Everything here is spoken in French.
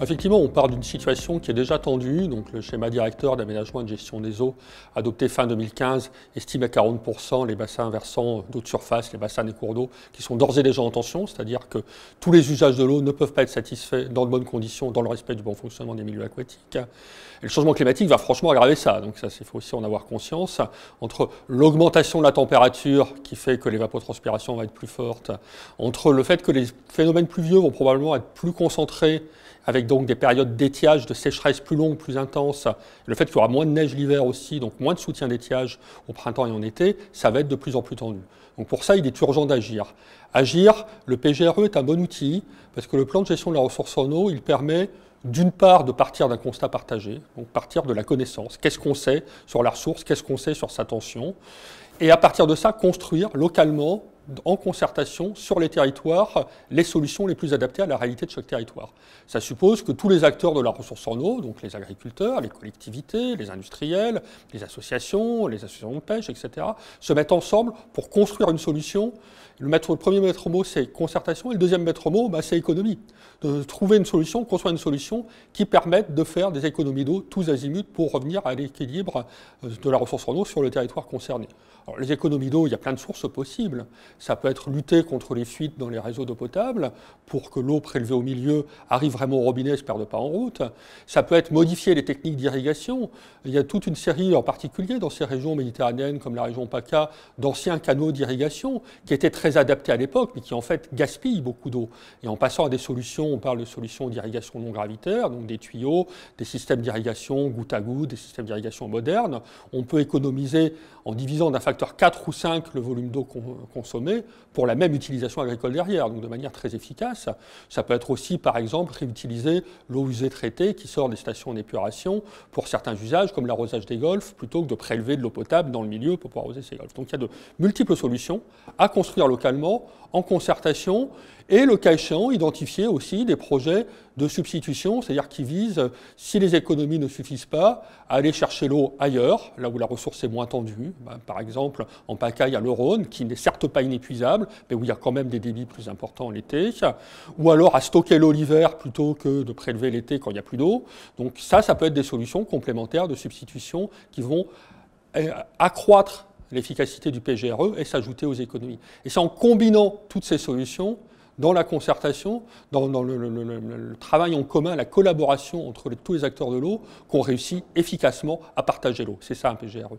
Effectivement, on part d'une situation qui est déjà tendue. Donc, le schéma directeur d'aménagement et de gestion des eaux, adopté fin 2015, estime à 40% les bassins versants d'eau de surface, les bassins des cours d'eau, qui sont d'ores et déjà en tension, c'est-à-dire que tous les usages de l'eau ne peuvent pas être satisfaits dans de bonnes conditions, dans le respect du bon fonctionnement des milieux aquatiques. Et le changement climatique va franchement aggraver ça. Donc, ça, il faut aussi en avoir conscience. Entre l'augmentation de la température, qui fait que l'évapotranspiration va être plus forte, entre le fait que les phénomènes pluvieux vont probablement être plus concentrés, avec donc des périodes d'étiage, de sécheresse plus longues, plus intenses, le fait qu'il y aura moins de neige l'hiver aussi, donc moins de soutien d'étiage au printemps et en été, ça va être de plus en plus tendu. Donc pour ça, il est urgent d'agir. Agir, le PGRE est un bon outil, parce que le plan de gestion de la ressource en eau, il permet d'une part de partir d'un constat partagé, donc partir de la connaissance. Qu'est-ce qu'on sait sur la ressource, qu'est-ce qu'on sait sur sa tension, et à partir de ça, construire localement, en concertation sur les territoires, les solutions les plus adaptées à la réalité de chaque territoire. Ça suppose que tous les acteurs de la ressource en eau, donc les agriculteurs, les collectivités, les industriels, les associations de pêche, etc., se mettent ensemble pour construire une solution. Le premier maître mot, c'est concertation, et le deuxième maître mot, c'est économie. De trouver une solution, construire une solution qui permette de faire des économies d'eau tous azimuts pour revenir à l'équilibre de la ressource en eau sur le territoire concerné. Alors, les économies d'eau, il y a plein de sources possibles. Ça peut être lutter contre les fuites dans les réseaux d'eau potable pour que l'eau prélevée au milieu arrive vraiment au robinet et ne se perde pas en route. Ça peut être modifier les techniques d'irrigation. Il y a toute une série, en particulier dans ces régions méditerranéennes comme la région PACA, d'anciens canaux d'irrigation qui étaient très adaptés à l'époque, mais qui en fait gaspillent beaucoup d'eau. Et en passant à des solutions, on parle de solutions d'irrigation non gravitaire, donc des tuyaux, des systèmes d'irrigation goutte à goutte, des systèmes d'irrigation modernes, on peut économiser en divisant d'un facteur 4 ou 5 le volume d'eau consommé pour la même utilisation agricole derrière, donc de manière très efficace. Ça peut être aussi, par exemple, réutiliser l'eau usée traitée qui sort des stations d'épuration pour certains usages, comme l'arrosage des golfs, plutôt que de prélever de l'eau potable dans le milieu pour pouvoir arroser ces golfs. Donc il y a de multiples solutions à construire localement, en concertation, et le cas échéant, identifier aussi des projets de substitution, c'est-à-dire qui visent, si les économies ne suffisent pas, à aller chercher l'eau ailleurs, là où la ressource est moins tendue. Par exemple, en PACA, il y a le Rhône, qui n'est certes pas inépuisable, mais où il y a quand même des débits plus importants l'été, ou alors à stocker l'eau l'hiver plutôt que de prélever l'été quand il n'y a plus d'eau. Donc ça peut être des solutions complémentaires de substitution qui vont accroître l'efficacité du PGRE et s'ajouter aux économies. Et c'est en combinant toutes ces solutions, dans la concertation, dans le travail en commun, la collaboration entre tous les acteurs de l'eau, qu'on réussit efficacement à partager l'eau. C'est ça un PGRE.